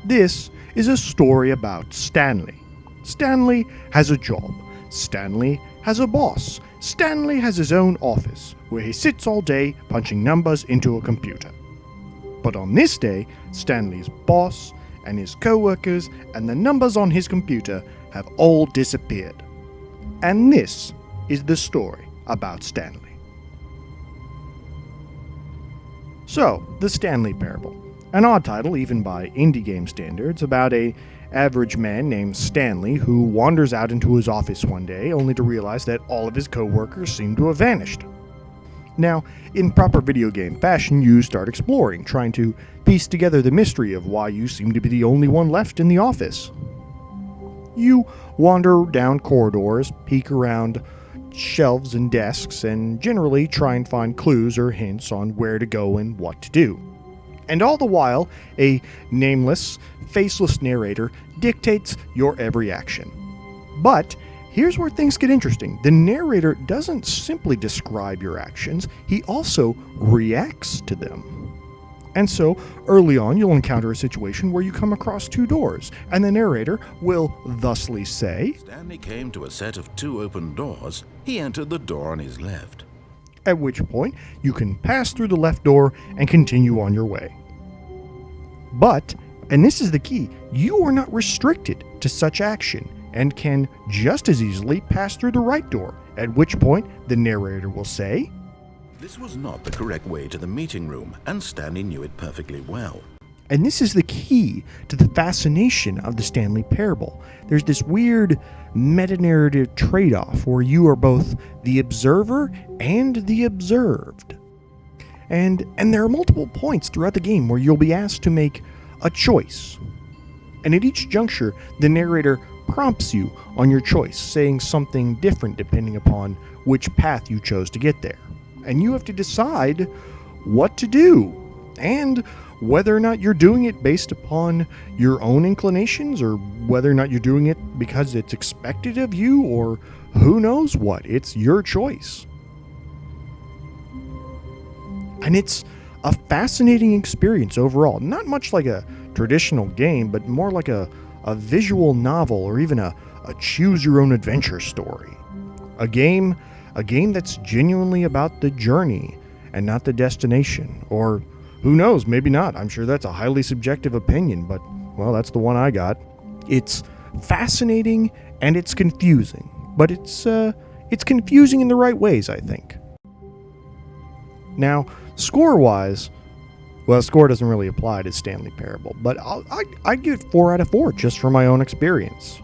This is a story about Stanley. Stanley has a job. Stanley has a boss. Stanley has his own office, where he sits all day punching numbers into a computer. But on this day, Stanley's boss and his co-workers and the numbers on his computer have all disappeared. And this is the story about Stanley. So, the Stanley Parable. An odd title, even by indie game standards, about an average man named Stanley who wanders out into his office one day only to realize that all of his co-workers seem to have vanished. Now, in proper video game fashion, you start exploring, trying to piece together the mystery of why you seem to be the only one left in the office. You wander down corridors, peek around shelves and desks, and generally try and find clues or hints on where to go and what to do. And all the while, a nameless, faceless narrator dictates your every action. But here's where things get interesting. The narrator doesn't simply describe your actions, he also reacts to them. And so, early on, you'll encounter a situation where you come across two doors, and the narrator will thusly say, Stanley came to a set of two open doors. He entered the door on his left. At which point, you can pass through the left door and continue on your way. But, and this is the key, you are not restricted to such action and can just as easily pass through the right door, at which point the narrator will say, This was not the correct way to the meeting room, and Stanley knew it perfectly well. And this is the key to the fascination of the Stanley Parable. There's this weird meta-narrative trade-off where you are both the observer and the observed. And there are multiple points throughout the game where you'll be asked to make a choice. And at each juncture, the narrator prompts you on your choice, saying something different depending upon which path you chose to get there. And you have to decide what to do, and whether or not you're doing it based upon your own inclinations, or whether or not you're doing it because it's expected of you, or who knows what. It's your choice. And it's a fascinating experience overall. Not much like a traditional game, but more like a visual novel, or even a choose-your-own-adventure story. A game that's genuinely about the journey and not the destination. Or who knows, maybe not. I'm sure that's a highly subjective opinion, but, well, that's the one I got. It's fascinating and it's confusing, but it's confusing in the right ways, I think. Now, score-wise, well, score doesn't really apply to Stanley Parable, but I'd give it 4 out of 4 just for my own experience.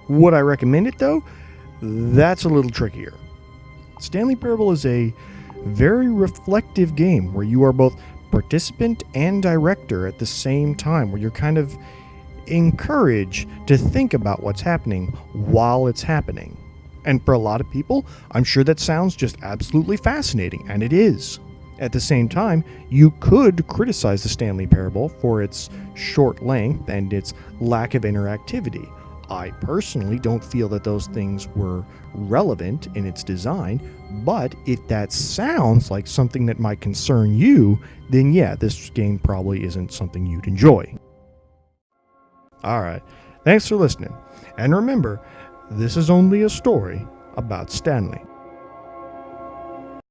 Would I recommend it, though? That's a little trickier. Stanley Parable is a very reflective game where you are both participant and director at the same time, where you're kind of encouraged to think about what's happening while it's happening. And for a lot of people, I'm sure that sounds just absolutely fascinating, and it is. At the same time, you could criticize the Stanley Parable for its short length and its lack of interactivity. I personally don't feel that those things were relevant in its design, but if that sounds like something that might concern you, then yeah, this game probably isn't something you'd enjoy. Alright, thanks for listening, and remember, this is only a story about Stanley.